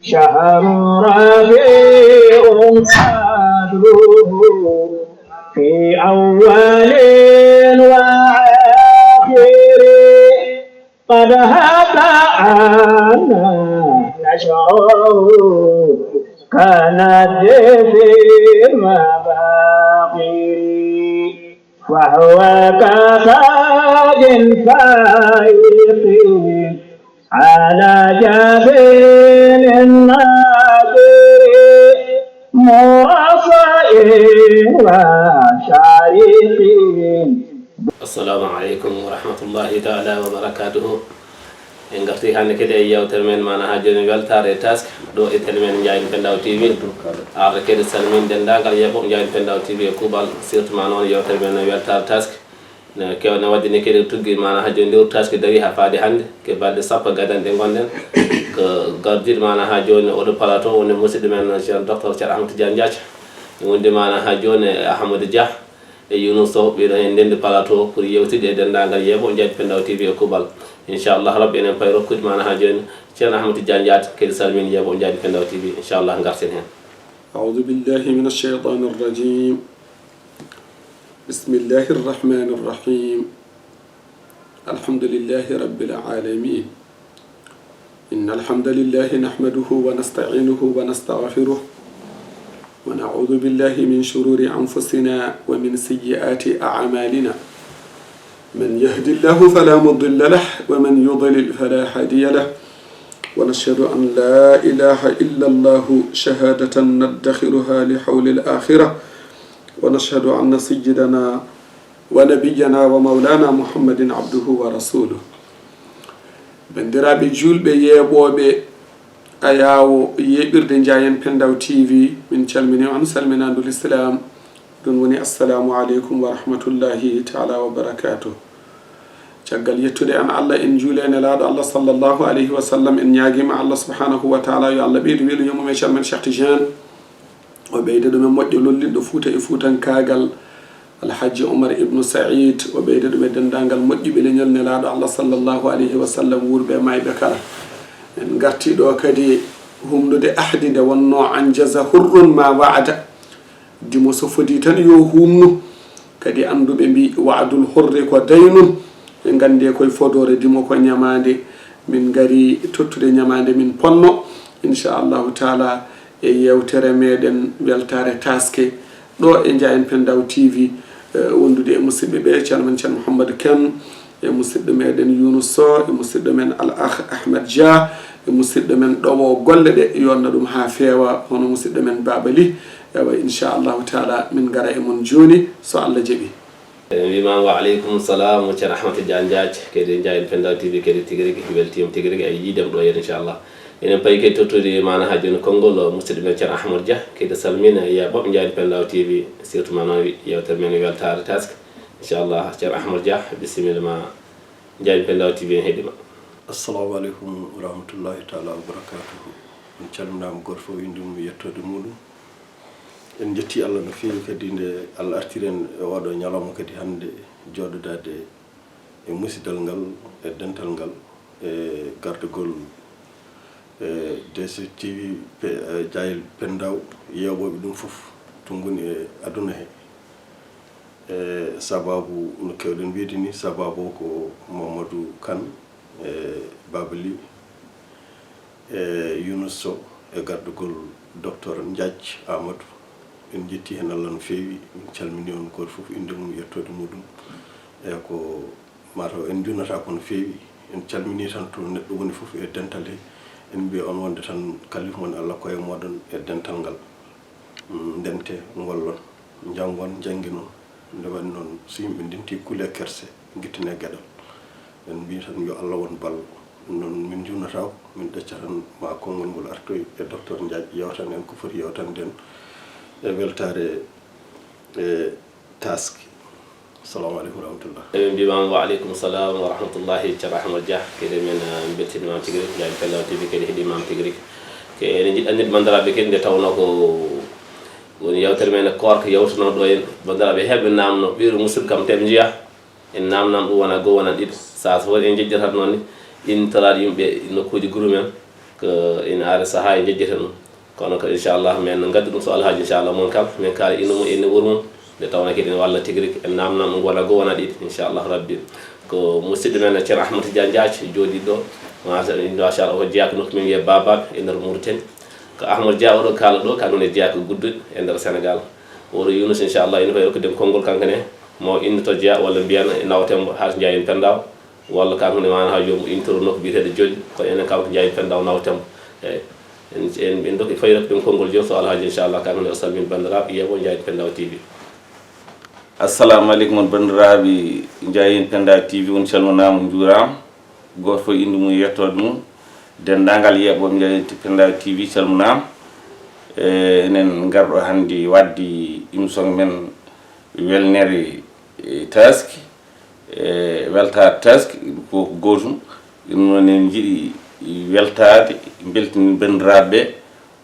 شهر ربيع قدره في أول وآخر قد هدأنا نشره كانت في المباقر وهو كتاج فائق على جبين النادر مرصع وشارق. السلام عليكم ورحمة الله تعالى وبركاته. en garti hande kadi e yewtere men mana ha joni weltare task ɗo e télé men Ndiaye Pendaw TV arde kadi salmin dendagal yeɓo Ndiaye Pendaw TV e kuuɓal surtout ma noon yewtere men weltare task ne kewne waddini kadi tuggi mana ha joni lewru task dari ha faade hande ke balɗe sappo gadanɗe gonɗen ko gardiɗo mana ha joni oɗo plateau woni musidɗo men cheikh docteur Cheikh Ahmadou Tidiane Diathia wondi mana ha joni Ahmadou Dia e Younous Sow ɓeɗo hen ndendi plateau pour yewtide e dendagal yeɓo Ndiaye Pendaw TV e kuuɓal inchallah rabbi enen pay rokkude mana ha joni ceerno Ahmadou Tidiane Diathia kadi salmini yeɓo Ndiaye Pendaw TV inchallah garten hen. أعوذ بالله من الشيطان الرجيم بسم الله الرحمن الرحيم الحمد لله رب العالمين إن الحمد لله نحمده ونستعينه ونستغفره ونعوذ بالله من شرور أنفسنا ومن سيئات أعمالنا من يهد الله فلا مضل له ومن يضلل فلا هادي له ونشهد أن لا إله إلا الله شهادة ندخرها لحول الآخرة ونشهد أن سيدنا ونبينا ومولانا محمد عبده ورسوله بندرابي جولبي يبوبي أياو يبرد Ndiaye Pendaw TV من calmini on salminandu l'islam ɗum woni assalamu aleykum wa rahmatullahi taala wa barakatuh. caggal yettude an Allah en juulene laaɗo Allah sallllahu alayhi wa sallam en ñaaguima Allah subhanahu wa taala yo Allah ɓeydu welu yomumen ceerno men Cheikh Tidiane o ɓeyda ɗumen moƴƴo lollidɗo Fouta e Fuutankaagal Alhaji Oumar Ibnu Saïd o ɓeyda ɗum e dendagal moƴƴuɓe leñol nelaaɗo Allah sallllahu alayhi wa sallam wurɓe mayɓe kala. en gartiɗo kadi humnude ahdi nde wonno an jaza hurrun ma waada dimo so fodi tan yo humnu kadi anduɓe mbi waadul hurri ko daynun ɓe gandi koye fodore dimo ko ñamade min gari tottude ñamade min ponno inchallahu taala e yewtere meɗen weltare taske ɗo e Ndiaye Pendaw TV wondude e musidɓe ɓe ceerno men ceerno Mouhamadou Kane e musidɗo meɗen Younous Sow e musidɗo men al akh Ahmed Dia e musidɗo men ɗowo golle ɗe yonna ɗum ha feewa hono musidɗo men Babali ewa inchallahu taala min gara e mon joni so Allah jaaɓi. wima wa aleykum salam ceerno Ahmadou Tidiane Diathia kadi Ndiaye Pendaw TV kadi tiguirigui weltima tiguirigui ay yiidem ɗo yen inchallah enen payi kadi tottude mana ha joni konngol musidɗo men ceerno Ahmadou Dia kadi salmina yeɓoɓe Ndiaye Pendaw TV surtout ma noon yewtere men weltare taske inchallah ceerno Ahmadou Dia bisimilla ma Ndiaye Pendaw TV en heeɗima. assalamu aleykum wa rahmatullahi taala wa barakatuhu. on calminama goto fof indi mum yettode muɗum en jetti Allah no feewi kadi nde Allah artiren e oɗo ñalawma kadi hande joɗodade e musidal ngal e dental ngal e gardugol DCTV Ndiaye Pendaw yewɓoɓe ɗum foof to goni e aduna he e sababu no kewɗen wiide ni sababu ko Mamadou Kane e Babali e Younous Sow e gardugol docteur Ndiathia Amadou en jetti hen Allah no feewi min calmini on goto fof inde mum yettode muɗum e ko mataw en junata ko no feewi en calmini tan to neɗɗo woni fof e dental he en mbiya on wonde tan kalifa mon Allah koye moɗon e dental ngal ndente ngollon jangon jangguinon nde waɗi noon so yimɓe ndenti kuule kerse guittane gueɗal en mbi tan yo Allah won ballo noon min junata ko min ɗacca tan ma konngol ngol artoy e docteur Ndiathia yewtan en ko foti yewtanden e weltare e taske. assalamu aleykum wa rahmatullah. eɓe mbimama wa aleykum salam wa rahmatullahi ceerno Ahmadou Dia kadi men beltinimama tigui rigui Ndiaye Pendaw TV kadi heeɗimama tigui rigui ke ene jiiɗi andinde bandiraɓe kadi nde tawno ko woni yewtere men korka yewtuno ɗo en bandiraɓe heɓe namno ɓiru musidɗo kam tem jiya en namnam ɗum wona goho wona ɗiɗo sa so waɗi en jejjata noon ni in taraɗo yimɓe nokkuji guru men ko ina ara saha e jejjita ɗum kono ko inchallah min gaddi ɗum so alhaji inchallah mon kam min kaala ina mum inni wuuro mum nde tawna kadi walla tigui rigui en namnam ɗum wona goo wona ɗiɗi inchallah rabbi ko musidɗo men ceerno ahmadou tidiane diathie jooɗi ɗo machallah o jeeya ko nokku min wiye babaɓe e nder Mauritanie ko ahmadou dia oɗo kaala ɗo kankone jeeya ko gudduɗe e nder Sénégal oɗo Yunus inchallah ina fayi rokkudemo konngol kankone mo innito jeeya walla mbiyana nawtembo ha Ndiayel Pendaw walla kankone mana ha jomum intoro nokku biyeteɗo jolli ko enen kanko Ndiayel Pendaw nawtembo eyyi en dokki fayi rokkudemo konngol joni so alhaji inchallah kankone o salmini bandiraɓe yeeɓo Ndiayel Pendaw TV. assalamu aleykum bandiraɓe Ndiayel Pendaw TV on calminama juurama goto fof inde mum yettode mum dendagal yeeɓoɓe Ndiayel Pendaw TV calminama enen garɗo hannde wadde émission men welnere taski weltade taski ko gotum ɗum noon en jiiɗi weltade beltini bandiraɓe ɓe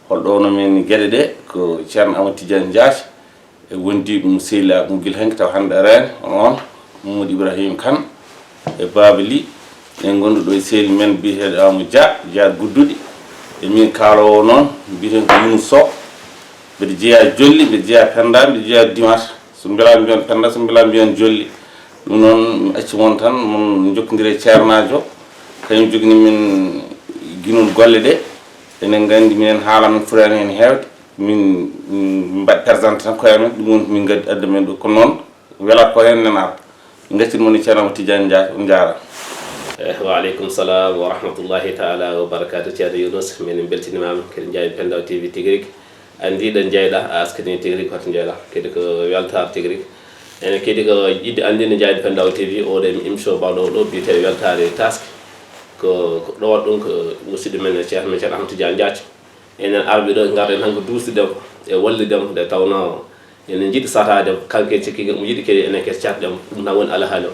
holɗono men gueɗe ɗe ko ceerno Amadou Tidiane Diathie e wondiɓe mo sehila mo guila hanki taw hannde arani on Mamadou Ibrahima Kane e Baba Ly en gonɗo ɗo e sehil men biyeteɗo Amadou Dia gudduɗi e min kaalowo noon mbiyeten ko Yunus Sow mbiɗa jeeya jolli mbiɗa jeeya Penda mbiɗa jeeya Dimata so mbelami mbiyon Penda so mbelami mbiyon jolli ɗum noon mi acci mon tan mon jokkodiri e ceernajo kañum jogini min ginol golle ɗe enen gandi minen haala men furani hen hewde min mbaɗi présenté tan koye men ɗum woni min gaddi adda men ɗo ko noon welat ko hen nenata min gaccirmoni ceerno Amadou Tidiane Diathie on jarama. Waaleykum salam wa rahmatullahi taala wa barakatuh ceerno Yunus min beltinimama kadi Ndiayel Pendaw TV tigui rigui andiɗo jeyɗa a askani tigui rigui hoto jeyɗa kadi ko weltare tigui rigui ene kadi ko yidde andinde Ndiayel Pendaw TV oɗo émission bawɗo ɗo biyete weltare taske ko ɗo waɗ ɗum ko musidɗo men ceerno men ceerno Ahmadou Tidiane Diathie enen arɓe ɗo garɗen han ko dusdemo e wallidemo nde tawno enen jiiɗi satade kanke cikkigue mo yiiɗi kadi enen kadi catɗemo ɗum tan woni alahaali o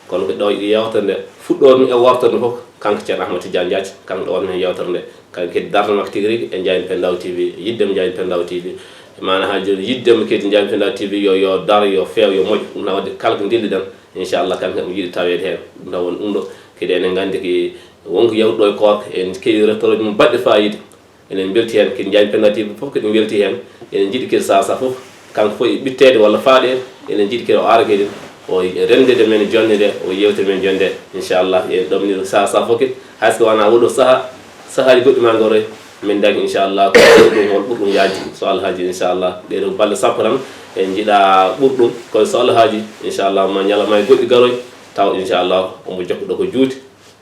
kono ko ɗo yewtere nde fuɗɗormi e wortorde fof kanko ceerno Ahmadou Tidiane Diathie kanko ɗo wonno hen yewtere nde kanko kadi darde makko tigui rigui e Ndiayel Pendaw TV yiddemo Ndiayel Pendaw TV mana ha joni yiddemo kadi Ndiayel Pendaw TV yo dar yo feew yo moƴƴo ɗum tan wadde kala ko dilliɗen inchallah kanko mo yiiɗi tawede hen ɗum tan woni ɗum ɗo kadi enen gandi ki wonko yawɗo e korka en keewi rectoreji mum baɗɗe fayida enen belti hen kadi Ndiayel Pendaw TV fof kadi welti hen enen jiiɗi kadi sasa fof kanko fof e ɓittede walla faaɗede enen jiiɗi kadi o ara kadi o rendede men jonde nde o yewtere men jonde inchallah en ɗomniro sasa fof kadi hayso wona oɗo saahaji goɗɗi ma goroy min dagi inchallah ko ɓurɗum won ɓurɗum yaaji so alhaji inchallah ɗeɗo balɗe sappo tan en jiiɗa ɓurɗum koye so alhaji inchallah ma ñalama e goɗɗi garoy taw inchallah omo jokkuɗo ko juuti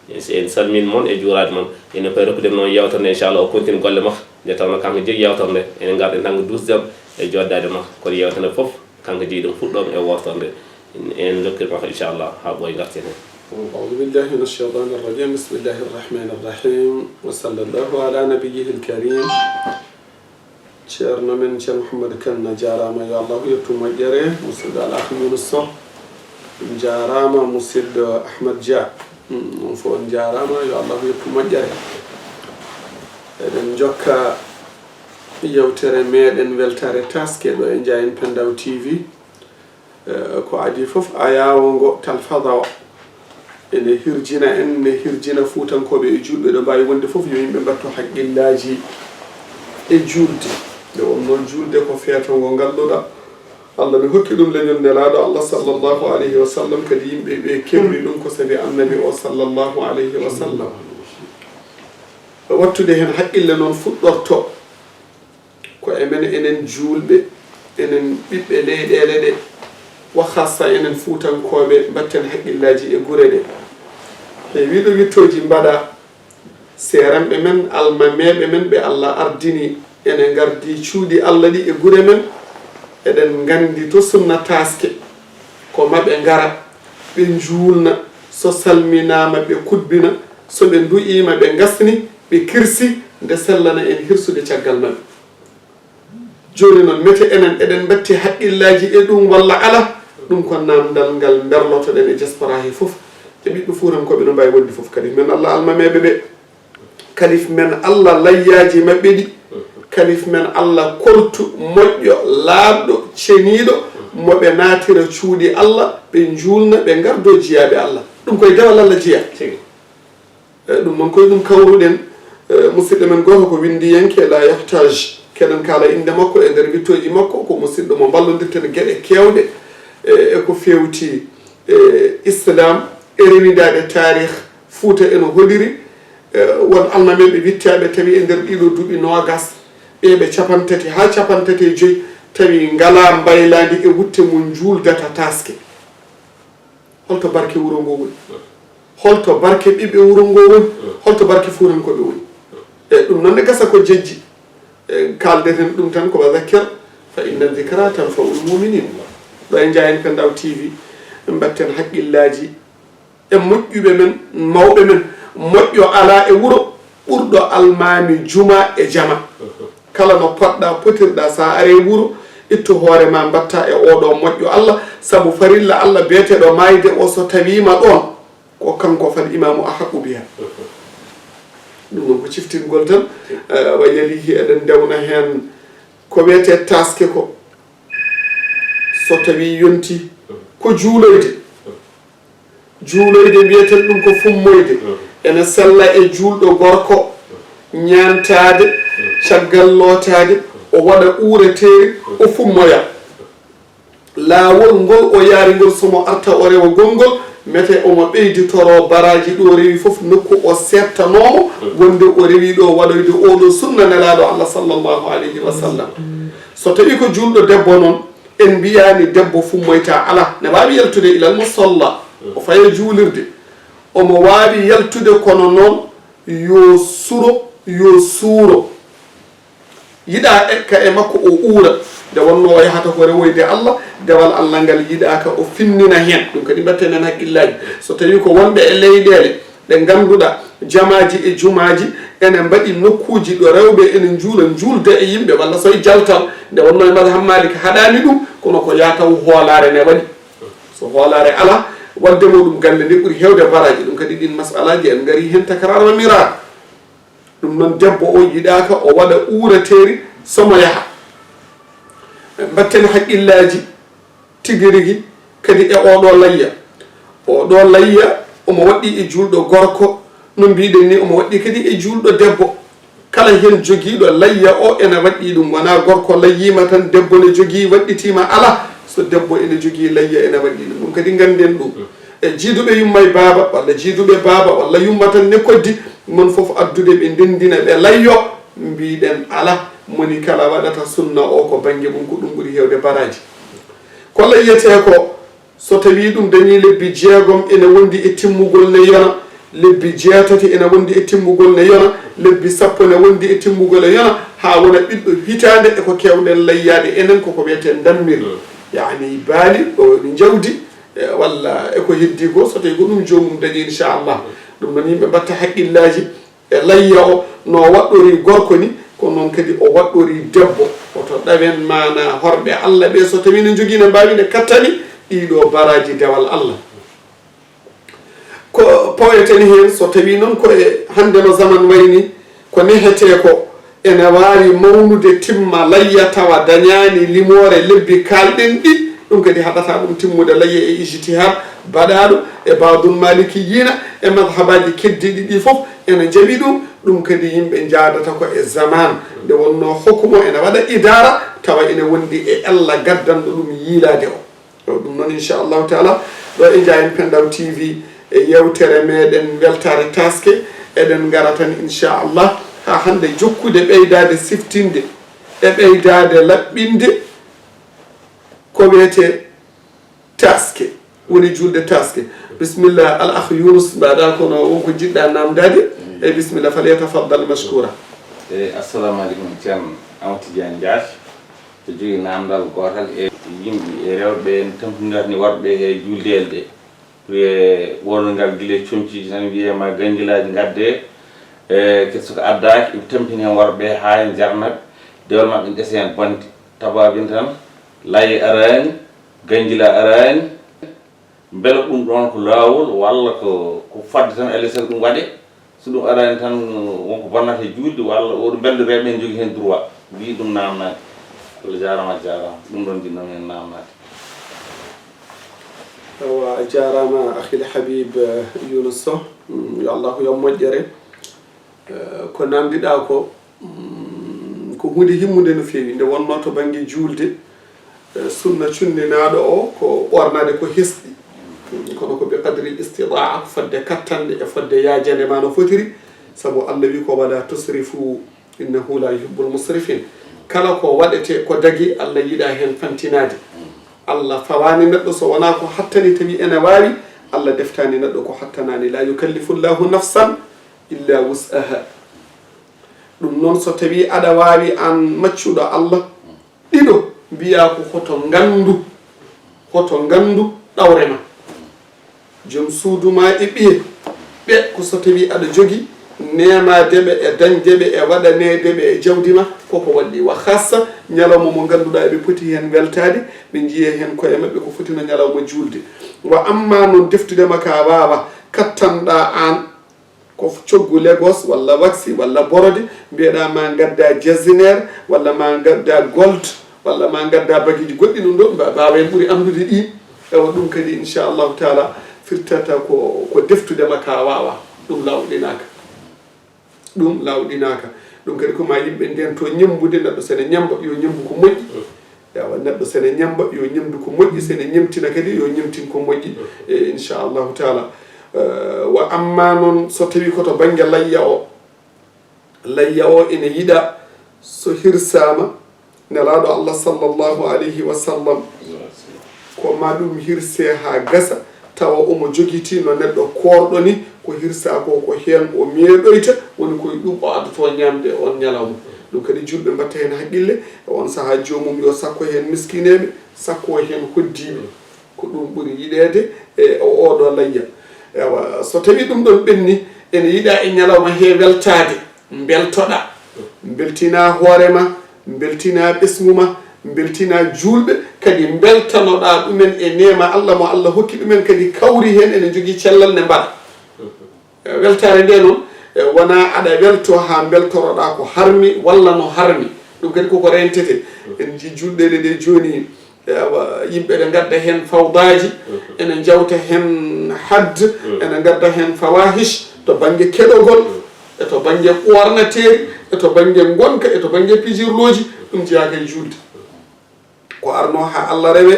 en salmini moon e juurade moon ene fayi rokkude noon yewtere nde inchallah o continue golle makko nde tawno kanko jogui yewtere nde enen garɗen tan ko dusdemo e joddade makko kono yewtere nde foof kanko jeeyi ɗum fuɗɗoma e wortorde en dokkirmako inchallah ha ɓooy garten hen. أعوذ بالله من الشيطان الرجيم بسم الله الرحمن الرحيم وصلى الله على نبيه الكريم ceerno men ceerno Mouhamadou Kane jarama yo Allah yettu moƴƴere musidɗo Alhaji Yunus Sow ɗum jarama musidɗo Ahmad Dia on fof on jarama yo Allah yettu moƴƴere eɗen jokka yewtere meɗen weltare taske ɗo e Ndiayel Pendaw TV ko adi fof a yawo ngo talfada o ene hirjina en ne hirjina fuutankoɓe e julɓe ɗo mbawi wonde fof yo yimɓe mbatto haqqillaji e julde nde on noon julde ko feeto ngo ngalluɗa Allah mi hokki ɗum leñol nelaɗo Allah sallllahu alayhi wa sallam kadi yimɓe ɓe kewri ɗum ko sabi annabi o sallllahu alayhi wa sallam wattude hen haqqille noon fuɗɗorto ko emen enen julɓe enen ɓiɓɓe leyɗele ɗe wa khassa enen fuutankoɓe mbatten haqqillaji e gure ɗe heewiɗo wittoji mbaɗa seeranɓe men almameɓe men ɓe Allah ardini ene gardi cuuɗi Allah ɗi e gure men eɗen gandi to sunna taske ko maɓe ngara ɓe juulna so salminama ɓe kubbina so ɓe du'ima ɓe gasni ɓe kirsi nde sellana en hirsude caggal maɓɓe joni noon mete enen eɗen batti haqqillaji e ɗum walla ala ɗum ko namdal ngal berlotoɗen e diaspora he foof e ɓiɓɓe fuutankoɓe no mbawi wonde foof kalif men Allah almameɓe ɓe kalif men Allah layyaji maɓɓe ɗi kalif men Allah kortu moƴƴo laaɓɗo ceniɗo moɓe natira cuuɗi Allah ɓe juulna ɓe gardo jiyaɓe Allah ɗum koye dewal Allah jeeya ɗum noon koye ɗum kawruɗen musidɗo men goto ko windiyanke la yahtage keɗen kala inde makko e nder wittoji makko ko musidɗo mo ballodirten gueɗe kewɗe eko fewti islam e rewidade tarih Fouta eno hoɗiri won almameɓe wittaɓe tawi e nder ɗiɗo duuɓi nogas ɓeɓe 30 ha 35 tawi ngala mbayladi e wutte mum juuldata taske holto barke wuro ngo woni holto barke ɓiɓɓe wuro ngo woni holto barke fuurankoɓe woni e ɗum noon ne gasa ko jejji kaldeten ɗum tan ko wazakkir fa inna dicra tanfaul muminin ɗo e jayen Pendaw TV mbatten haqqillaji e moƴƴuɓe men mawɓe men moƴƴo ala e wuro ɓurɗo almami juma e jama kala no poɗɗa potirɗa sa are wuro ittu hoore ma mbatta e oɗo moƴƴo Allah saabu farilla Allah beeteɗo mayde o so tawima ɗon ko kanko fal imamu a haqqu biha ɗum noon ko ciftingol tan wa yalihi eɗen dewna hen ko wiyete taske ko so tawi yonti ko juuloyde mbiyeten ɗum ko fummoyde ene sella e juulɗo gorko ñantade caggal lotade o waɗa uureteeri o fummoya laawol ngol o yaari ngol somo arta o rewa gongol mete omo ɓeyditoro baraji ɗo rewi fof nokku o settanomo wonde o rewi ɗo waɗoyde oɗo sunna nelaɗo Allah sallllahu alayhi wa sallam so tawi ko julɗo debbo noon en mbiyani debbo fummoyta ala ne wawi yaltude ilal musalla o faye juulirde omo wawi yaltude kono noon yo suuro yiɗa ekka e makko o uura nde wonno o yahata ko rewoyde Allah dewal Allah ngal yiɗaka o finnina hen ɗum kadi mbattenen haqqillaji so tawi ko wonɓe e leyɗele ɗe ganduɗa jamaji e jumaji ene mbaɗi nokkuji ɗo rewɓe ene juulda e yimɓe walla soye jaltal nde wonno e madhab Malik haɗani ɗum kono ko yataw hoolare ne waɗi so hoolare ala waddemo ɗum galle nde ɓuuri hewde baraji ɗum kadi ɗin masalaji en gari hen takarar wa mirar ɗum noon debbo o yiɗaka o waɗa uureteeri somo yaha mbatten haqqillaji tigi rigui kadi e oɗo layya omo waɗɗi e julɗo gorko no mbiɗen ni omo waɗɗi kadi e julɗo debbo kala hen joguiɗo layya o ene waɗɗi ɗum wona gorko layyima tan debbo ne jogui waɗɗitima ala so debbo ene jogui layya ene waɗɗi ɗum kadi ganden ɗum e jiiduɓe yummay baaba walla jiiduɓe baaba walla yumma tan ne koddi mon foof addude ɓe ndendina ɓe layyo mbiɗen ala moni kala waɗata sunna o ko banggue mum ko ɗum ɓuuri hewde baraji ko layyete ko so tawi ɗum dañi lebbi 6 ene wondi e timmugol ne yona lebbi 6 ene wondi e timmugol ne yona lebbi 10 ne wondi e timmugol ne yona ha wona ɓiɗɗo hitande eko kewɗen layyade enen koko wiyete dammir yani baali ɗo jawdi walla eko heddi ko so tawi ko ɗum jomum dañi inchallah ɗum noon yimɓe mbatta haqqillaji e layya o no waɗɗori gorko ni ko noon kadi o waɗɗori debbo oto ɗawen mana horɓe Allah ɓe so tawi ne jogui ne mbawi ne kattani ɗiɗo baraji dewal Allah ko paweten hen so tawi noon ko e hande no zaman wayni ko nehete ko ene wawi mawnude timma layya tawa dañani limore lebbi kalɗen ɗi ɗum kadi haɗata ɗum timmude layya e ijtihad baɗaɗo e badul malikiyina e madhabaji keddiɗi ɗi foof ene jaaɓi ɗum kadi yimɓe jadata ko e zaman nde wonno hokkumo ene waɗa idara tawa ene wondi e Allah gaddanɗo ɗum yiilade o ɗum noon inchallahu taala ɗo e jayen Pendaw TV e yewtere meɗen weltare taske eɗen gara tan inchallah ha hande jokkude ɓeydade siftinde e ɓeydade laɓɓinde ko wiyete taske woni julde taske bisimillah al akh Yunus mbaɗa kono wonko jiɗɗa namdade e bisimillah falyatafaddal mashkoura assalamu aleykum ceerno Amadou Tidiane Diath to jogui namdal gotal e yimɓe e rewɓe en tampinirni warɓe e juldel ɗe wiye wongal guila comciji tan wiyema gandilaji gadde e soko addaki ɓe tampini hen warɓe ha en jarnat dewal mabɓe ɗese hen bonde tababin tan laye arani ganjila arani beele ɗum ɗon ko lawol walla ko fadde tan ele sago ɗum waɗe so ɗum arani tan wonko bonnata e julde walla oɗo belde rewɓe en jogui hen droit mbi ɗum namnade Allah jarama ɗum ɗon jinnomi hen namnade jarama akhil Habib Yunus Sow yo Allah yo moƴƴere ko namdiɗa ko ko hunde himmude no feewi nde wonno to banggue juulde sunna cunninaɗo o ko ɓornade ko hesɗi kono ko ɓe qadri istidaa ko fodde kattande e fodde yajande ma no fotiri saabu allah wi ko wala tusrifu innahu la yuhibbul musrifin kala ko waɗete ko dagi allah yiɗa hen fantinade allah fawani neɗɗo so wona ko hattani tawi ene wawi allah deftani neɗɗo ko hattanani la yukallifu llahu nafsan illa wus'aha ɗum noon so tawi aɗa wawi an maccuɗo allah ɗiɗo mbiya ko hoto gandu ɗawrema joom suuduma e ɓiye ɓe ko so tawi aɗa jogui nemadeɓe e dañdeɓe e waɗanedeɓe e jawdima koko waɗɗi wa hassa ñalawma mo ganduɗa eɓe poti hen weltade ɓe jiiye hen koye mabɓe ko fotino ñalawma julde wa amma noon deftudema ka wawa kattanɗa an ko coggu Lagos walla waxi walla borode mbiyeɗa ma gadda jasinaire walla ma gadda gold walla ma gadda bagiji goɗɗi ɗum ɗo mbawa en ɓuuri andude ɗi ewa ɗum kadi inchallahu taala firtata ko deftudema ka wawa ɗum lawɗinaka ɗum kadi koma yimɓe nden to ñambude neɗɗo sene ñamba yo ñambu ko moƴƴi ewa neɗɗo sene ñamba yo ñamdu ko moƴƴi sene ñamtina kadi yo ñamtin ko moƴƴi inchallahu taala wa amma noon so tawi koto banggue layya o ene yiɗa so hirsama nelaɗo allah sallllahu alayhi wa sallam ko ma ɗum hirse ha gasa tawa omo joguitino neɗɗo korɗo ni ko hirsa ko hen o meeɗoyta woni koye ɗum o addoto ñamde on ñalawma ɗum kadi julɓe mbatta hen haqqille on saaha jomum yo sakko hen miskineɓe sakko hen hoddiɓe ko ɗum ɓuuri yiɗede e oɗo layya ewa so tawi ɗum ɗon ɓenni ene yiɗa e ñalawma he weltade beltoɗa beltina hoorema beltina ɓesmuma beltina julɓe kadi beltanoɗa ɗumen e nema allah mo allah hokki ɗumen kadi kawri hen ene jogui cellal ne mbaɗa weltare nde noon wona aɗa welto ha beltoroɗa ko harmi walla no harmi ɗum kadi koko rentete en ji julɗele ɗe joni yimɓe ɗe gadda hen fawdaji ene jawta hen hadd ene gadda hen fawahish to banggue keɗogol e to banggue ɓornateri e to banggue gonka e to banggue pijirloji ɗum jeyaka e julde ko arno ha allah rewe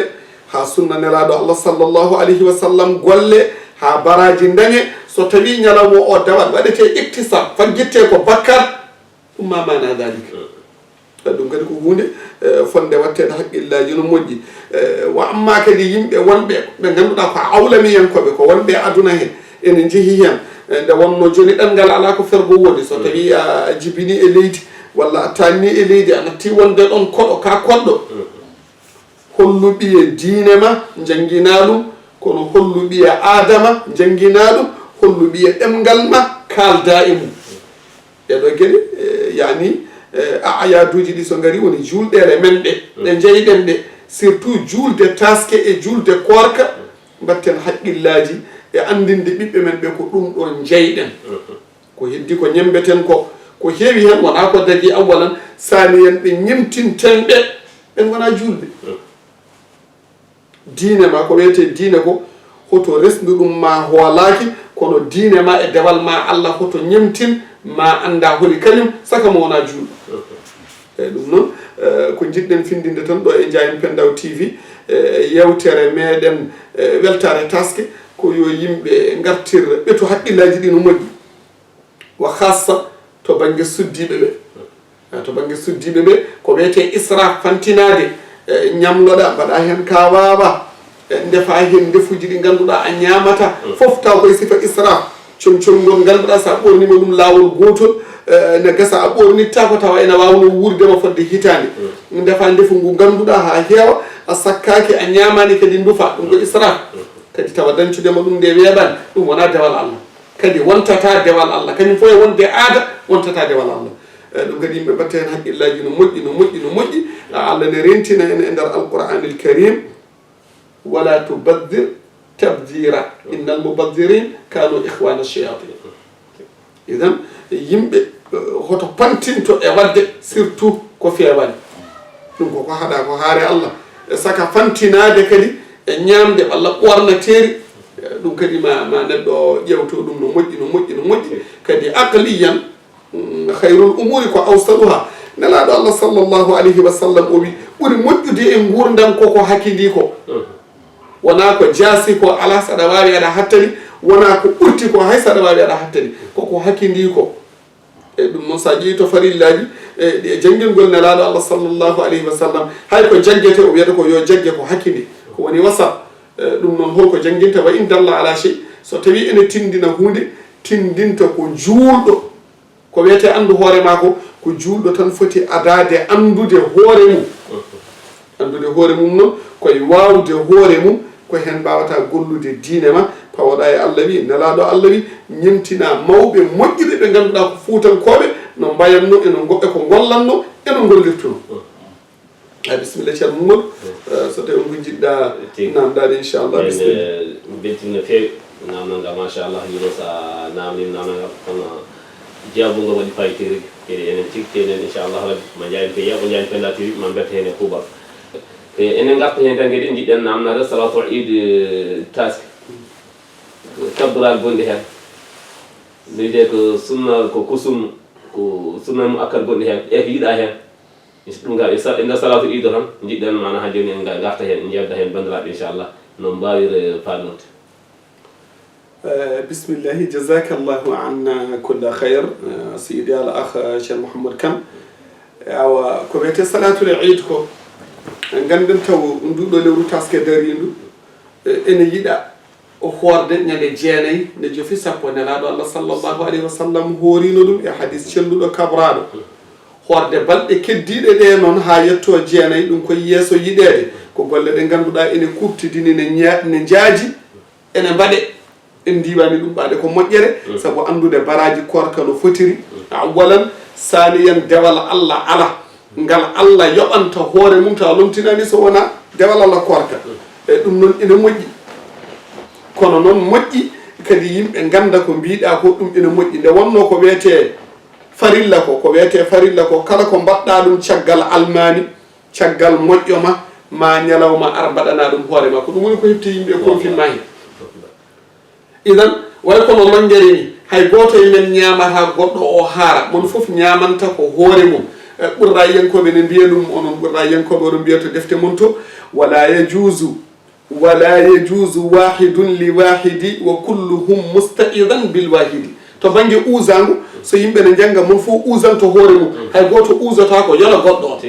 ha sunna nelaɗo allah sallllahu alayhi wa sallam golle ha baraji dañe so tawi ñalawma o dawat waɗete iktisab fagguitte ko bakkar ɗum ma mana dalika ɗum kadi ko hunde fonde wattede haqqillaji no moƴƴi wa amma kadi yimɓe wonɓe ɓe ganduɗa ko awlami en koɓe ko wonɓe aduna he ene jeehi hen nde wonno joni ɗanngal ala ko fergo wodi so tawi a jibini e leydi walla a tanni e leydi a natti wonde ɗon koɗo ka koɗɗo holluɓi e diine ma jangguina ɗum kono holluɓi e adama jangguina ɗum holluɓi e ɗemgal ma kalda e mum ɗeɗo gueɗe yani ayaduji ɗi so gari woni julɗere men ɗe jeyɗen ɗe surtout julde taske e julde korka mbatten haqqillaji e andinde ɓiɓɓe men ɓe ko ɗum ɗon jeyɗen ko heddi ko ñembeten ko heewi hen wona ko dagi awalan sani en ɓe ñemtinten ɓe ɓen wona julɓe diine ma ko wiyete diine ko hoto resdu ɗum ma hoolaki kono diine ma e dewal ma allah hoto ñemtin ma anda holi kañum saka mo wona julɗo eyyi ɗum noon ko jiɗɗen findinde tan ɗo e Ndiayel Pendaw TV yewtere meɗen weltare taske ko yo yimɓe gartirra ɓeto haqqillaji ɗi no moƴƴi wa khassa to banggue suddiɓe ɓe to banggue suddiɓe ɓe ko wiyete israf fantinade ñamloɗa mbaɗa hen ka wawa ndefa hen ndefuji ɗi ganduɗa a ñamata foof taw koye sifa israf comcol ganduɗa sa ɓornima ɗum lawol gotol ne gasa a ɓornitta ko tawa ene wawno wurdema fodde hitande ndefa ndefu ngu ganduɗa ha heewa a sakkaki a ñamani kadi ndufa ɗum ko israf kadi tawa dancudema ɗum nde weeɓani ɗum wona dewal allah kadi wontata dewal allah kañum fo e wonde aada wontata dewal allah ɗum kadi yimɓe mbatta hen haqqillaji no moƴƴi allah ne rentina en e nder alqouranil karim wala tubaddir tabdira innal mubaddirin kanu ihwana shayatin idan yimɓe hoto pantinto e wadde surtout ko fewani ɗum koko haɗa ko haare allah saka fantinade kadi e ñamde walla ɓornateri ɗum kadi ma neɗɗo ƴewto ɗum no moƴƴi kadi aqliyan hayrul umuri ko awsaluha nelaɗo allah sallllahu alayhi wa sallam o wi ɓuri moƴƴude e gurdam koko hakkidi ko wona ko jaasi ko ala saɗa wawi aɗa hattani wona ko ɓurti ko hay saɗa wawi aɗa hattani koko hakkidi ko e ɗum noon sa ƴeewi to farillaji e janggilgol nelaɗo allah sallllahu alayhi wa sallam hay ko jaggete o wiyata ko yo jagge ko hakkidi ko woni wasa ɗum noon holko jangguinta wa in dalla ala chey so tawi ene tindina hunde tindinta ko juulɗo ko wiyete andu hoore ma ko juulɗo tan foti adade andude hoore mum andude hoore mum noon koye wawde hoore mum ko hen mbawata gollude diine ma pawoɗa e allah wi nelaɗo allah wi ñemtina mawɓe moƴƴuɓe ɓe ganduɗa ko fuutankoɓe no mbayanno eno goɓɓe ko gollanno eno gollirtuno bisimilla ceerno Mamadou so tawi on ko jiɗɗa namdade inchallah bisimilla beltini no feewi namdanga machallah yuno sa namnima namdanga kono jaabugo waɗi fayitiri kedi enen tigti enen inchallah rabbi ma jayen pe yaɓo jayen pella tv ma berte hen e kuuɓal enen garta hen tan kadi jiɗɗen namnade salatul id taske kabdural gonɗi hen wiyete ko sunna ko kusum ko sunna mu akkad gonɗi hen e ko yiiɗa hen ɗum ga e nder salatu ido tan jiɗɗen mana ha joni en garta hen jedda hen bandiraɓe inchallah no mbawir falnorde بسم الله جزاك الله عنا كل خير سيدي الأخ شيخ محمد كم أو كبيت صلاة العيد كو عندنا تو ندود لورو تاسك دارينو إن يدا أخوارد نجى جاني نجى في سبب نلاد الله صلى الله عليه وسلم هورينو دم حديث شلو دو كبرادو خوارد بل كديد ده نون هايتو جاني دم كو يسو يداري كو قال لدن غنبدا إن كوبتي ديني نجاجي إن بدأ en diwani ɗum ɓaade ko moƴƴere sabu andude baraji korka no fotiri awalan saniyan dewal allah ala ngal allah yoɓanta hoore mum tawa lomtinani so wona dewal allah korka e ɗum noon ene moƴƴi kono noon moƴƴi kadi yimɓe ganda ko mbiɗa ko ɗum ene moƴƴi nde wonno ko wiyete farilla ko wiyete farilla ko kala ko mbaɗɗa ɗum caggal almani caggal moƴƴo ma ñalawma ar mbaɗana ɗum hoore ma ko ɗum woni ko heɓti yimɓe konfinma hen idan way kono longere ni hay goto e men ñamata goɗɗo o haara mon fof ñamanta ko hoore mum ɓurra yankoɓe ne mbiya ɗum onon ɓurra yankoɓe oɗon mbiya to defte mum to wala yajuzu wahidun li wahidi wa kulluhum mustaidan bil wahidi to banggue usangu so yimɓe ne jangga mon fof usanto hoore mum hay goto usata ko yola goɗɗo o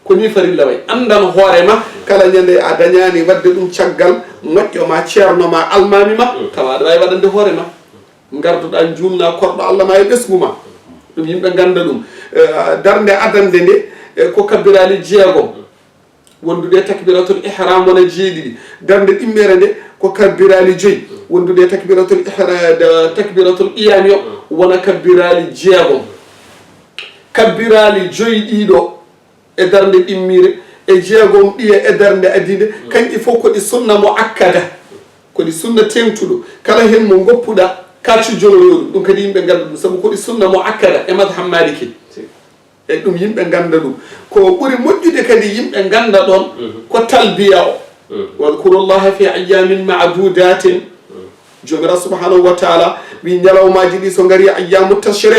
ko ni farilla way andan hoore ma kala ñande a dañani wadde ɗum caggal moƴƴo ma ceerno ma almami ma tawa aɗa wawi waɗande hoore ma garduɗa julna korɗo allah ma e ɓesgu ma ɗum yimɓe ganda ɗum darde adande nde ko kabbirali jeegom wondude takbiratul ihram wona jeeɗiɗi darde ɗimmere nde ko kabbirali joyyi wondude takbiratul iyam yo wona kabbirali jeegom kabbirali joyyi ɗiɗo e darde ɗimmire e jeegom ɗiya e darde adide kanƴi fof koɗi sunna mo akkada koɗi sunna tengtuɗo kala hen mo goppuɗa kaccujoloyoɗum ɗum kadi yimɓe ganda ɗum saabu koɗi sunna mo akkada e madham maliki e ɗum yimɓe ganda ɗum ko ɓuuri moƴƴude kadi yimɓe ganda ɗon ko talbiya o wadkurullaha fi ayamin madudatin jomira subhanahu wa taala wi ñalawmaji ɗi so gari ayamu tashri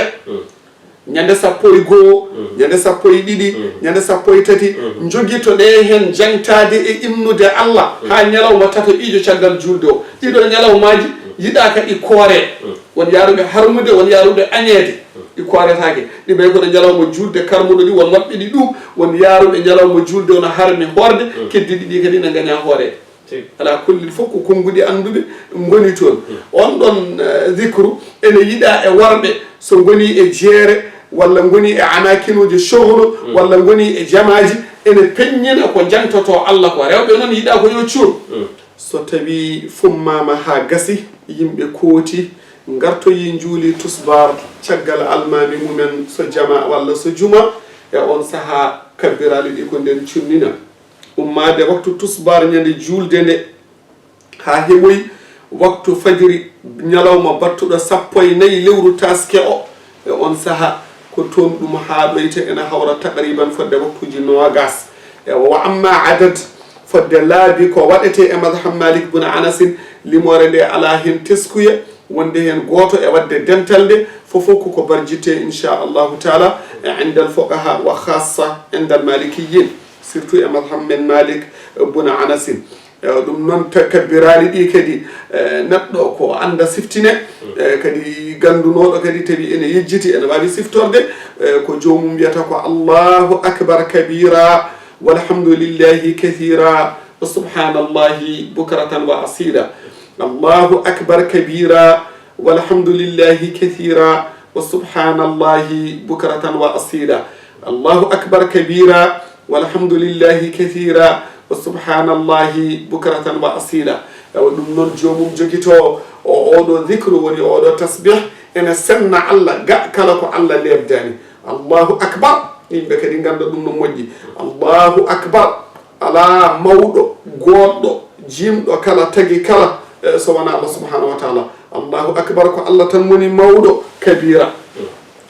ñande sappo e goho ñande sappo e ɗiɗi ñande sappo e tati joguitoɗe hen jangtade e innude allah ha ñalawma tato ijo caggal julde o ɗiɗo ñalawmaji yiɗa kadi koore won yaruɓe harmude won yaruɓe añede ɗi kooretake ɗi ɓay kono ñalawma julde karmuɗo ɗi won mabɓe ɗi ɗum won yaruɓe ñalawma julde ono harmi horde keddiɗi ɗi kadi ne gaña hoorede ala kulli fof ko konnguɗi anduɓe goni toon on ɗon zicre ene yiiɗa e worɓe so goni e jeere walla goni e amakinuji sohlo walla goni e jamaji ene peññina ko jangtoto allah ko rewɓe noon yiiɗa ko yo cuur so tawi fummama ha gasi yimɓe kooti gartoyi juuli tusbar caggal almami mumen so jama walla so juma e on saaha kabbirali ɗi ko nden cunnina ummade waktu tusbar ñande julde nde ha heɓoyi waktu fajiri ñalawma battuɗo 14 lewru taske o e on saaha ko toon ɗum ha ɗoyte ene hawra taqriban fodde waktuji nogas e wa amma adad fodde laabi ko waɗete e madhab malik bune anasin limore nde ala hen teskuya wonde hen goto e wadde dental nde ففوق كبرجته إن شاء الله تعالى عند الفقهاء وخاصة عند المالكيين سيرتو مذهب من مالك بن أنس ɗum noon kabbirali ɗi kadi neɗɗo ko anda siftine kadi gandunoɗo kadi tawi ene yejjiti ene wawi siftorde ko jomum wiyata ko allahu akbar kabira walhamdulillahi kathira wa subhanallahi bukratan wa asila allahu akbar kabira walhamdulillahi kathira wa subhanallahi bukratan wa asila allahu akbar kabira walhamdulillahi kathira wa subhanallahi bukratan wa asila ɗum noon jomum jogito oɗo dhicre woni oɗo tasbih ene senna allah ga kala ko allah lebdani allahu akbar yimɓe kadi ganda ɗum no moƴƴi allahu akbar ala mawɗo goɗɗo jimɗo kala tagui kala so wona allah subhanahu wa taala allahu akbar ko allah tan woni mawɗo kabira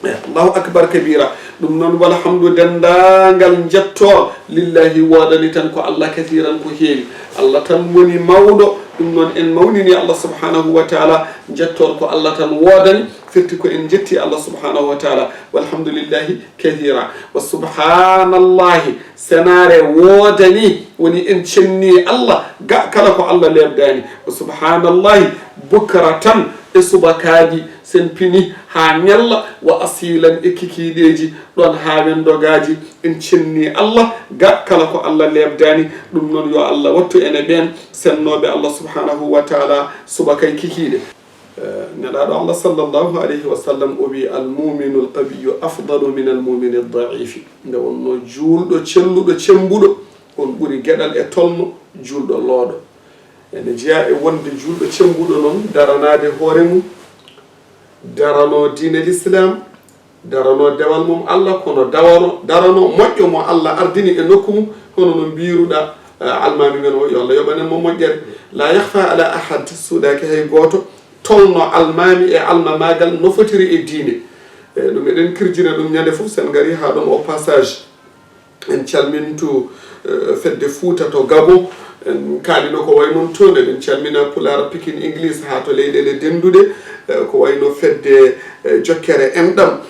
allahu akbar kabira ɗum noon walhamdu dendagal jetto lillahi woɗani tan ko allah kathiran ko heewi allah tan woni mawɗo ɗum noon en mawnini allah subhanahu wa taala jettor ko allah tan woodani firti ko en jetti allah subhanahu wa taala walhamdulillahi kathira wa subhanallahi senare woodani woni en cenni allah ga kala ko allah lebdani wa subhanallahi bukratan e subakaji sen pini ha ñalla wa asilan e kikiɗeji ɗon ha wendogaji en cenni allah ga kala ko allah lebdani ɗum noon yo allah wattu ene ɓen sennoɓe allah subhanahu wa taala subakay kikiɗe neɗaɗo allah sallllahu alayhi wa sallam o wi almuminu lqawiyu afdalu min almumini ldaifi nde wonno julɗo celluɗo cembuɗo on ɓuuri gueɗal e tolno julɗo looɗo ene jeeya e wonde julɗo cembuɗo noon daranade hoore mum darano diine l'islam darano dewal mum allah kono darano moƴƴo mo allah ardini e nokku mum hono no mbiruɗa almami men o yo allah yoɓanen mo moƴƴere la yahfa ala ahad suuɗaki hay goto tolno almami e alma magal no fotiri e diine ɗum eɗen kirjina ɗum ñande fof sen gari ha ɗon au passage en calmintu fedde Fouta to Gabon en kaalino ko way noon toon eɗen calmina Pulara Pikine English ha to leyɗele denduɗe ko wayno fedde jokkere enɗam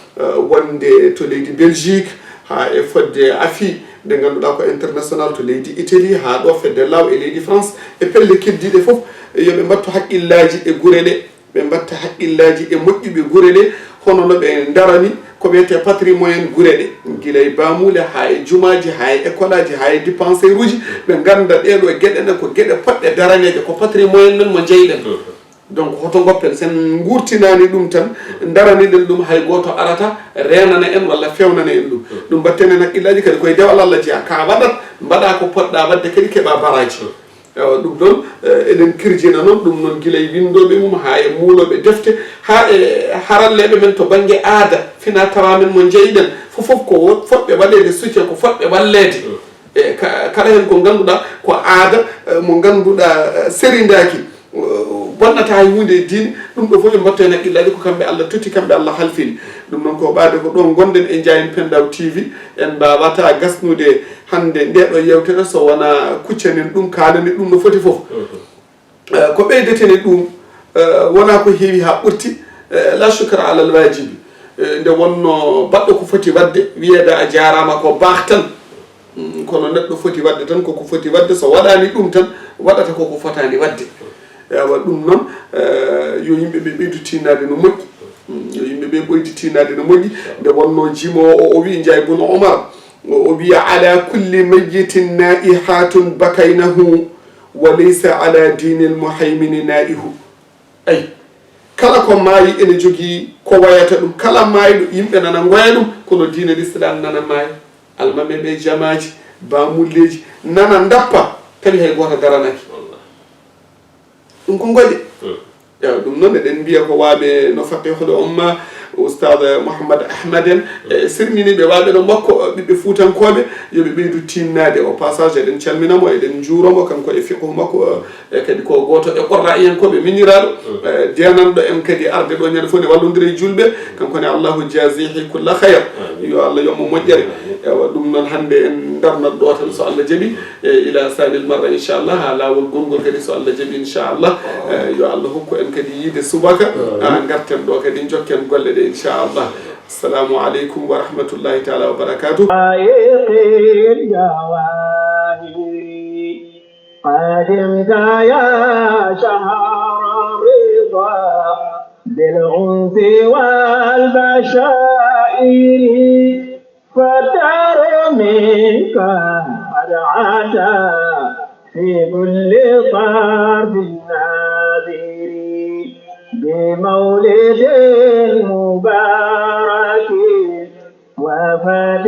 wonde to leydi Belgique ha e fodde afi nde ganduɗa ko international to leydi Italie ha ɗo fedde law e leydi France e pelle keddiɗe foof yoɓe mbattu haqqillaji e guure ɗe ɓe mbatta haqqillaji e moƴƴuɓe guure ɗe hono no ɓe darani ko wiyete patrimoine guure ɗe guila e bamule ha e jumaji ha e école aji ha e dépensaire uji ɓe ganda ɗeɗo gueɗe ɗen ko gueɗe poɗɗe daraneje ko patrimoine men mo jeyɗen donc hoto goppen sen gurtinani ɗum tan daraniɗen ɗum hay goto arata renana en walla fewnana en ɗum ɗum battenen haqqillaji kadi koye dewal allah jeeya ka waɗat mbaɗa ko poɗɗa wadde kadi keeɓa baraji ɗum ɗon eɗen kirjina noon ɗum noon guila e windoɓe mum ha e muuloɓe defte ha e haralleɓe men to banggue aada fina tawa men mo jeyɗen fofof ko foɗɓe waɗede soutien ko foɗɓe wallede e kala hen ko ganduɗa ko aada mo ganduɗa serindaki bonnata hay hunde e diine ɗum ɗo fof ɓe mbatto hen haqqillaji ko kamɓe allah totti kamɓe allah halfini ɗum noon ko ɓaade ko ɗon gonɗen e Ndiayel Pendaw TV en mbawata gasnude hande ndeɗo yewtere so wona kuccanen ɗum kalani ɗum no foti foof ko ɓeydetene ɗum wona ko heewi ha ɓurti la shukra ala al wajibi nde wonno baɗɗo ko foti wadde wiyede a jarama ko baax tan kono neɗɗo foti wadde tan koko foti wadde so waɗani ɗum tan waɗata koko fotani wadde ewa ɗum noon yo yimɓeɓe ɓeydu tinnade no moƴƴi yo yimɓeɓe ɓoydi tinnade no moƴƴi nde wonno jimo o wi Ndiaye bun Omar o wiya ala kulli mayyitin naihatun bakaynahu wa laysa ala dini lmuhaymini naihu ay kala ko maayi ene jogii ko wayata ɗum kala maayiɗo yimɓe nana goya ɗum kono diine l'islam nana maayi almameɓe jamaji bamulleji nana dappa tawi hay goto daranaki ɗum ko goƴe ewa ɗum noon eɗen mbiya ko waaɓe no faqihude umma oustad Mouhammad Ahmad en e sirminiɓe waaɓe no makko ɓiɓɓe fuutankoɓe yoɓe ɓeydu tinnade au passage eɗen calminamo eɗen juuromo kanko e fiqhu makko e kadi ko goto e qorra en koɓe miñiraɗo denanɗo en kadi arde ɗo ñande fof ne wallodiri e julɓe kankone allahu jasihi kulla hayr yo allah yomo moƴƴere ewa ɗum noon hande en darnat ɗo tan so allah jaaɓi ila sanil marra inchallah ha lawol gongol kadi so allah jaaɓi inchallah yo allah hokku en kadi yiide subaka garten ɗo kadi jokken golle ɗe de inchallah. Assalamu aleykum wa rahmatullahi taala wa barakatuh. قادمك يا شهر الرضا بالعنف والبشائر فالدار منك قد عدا في كل طرف ناذر بمولد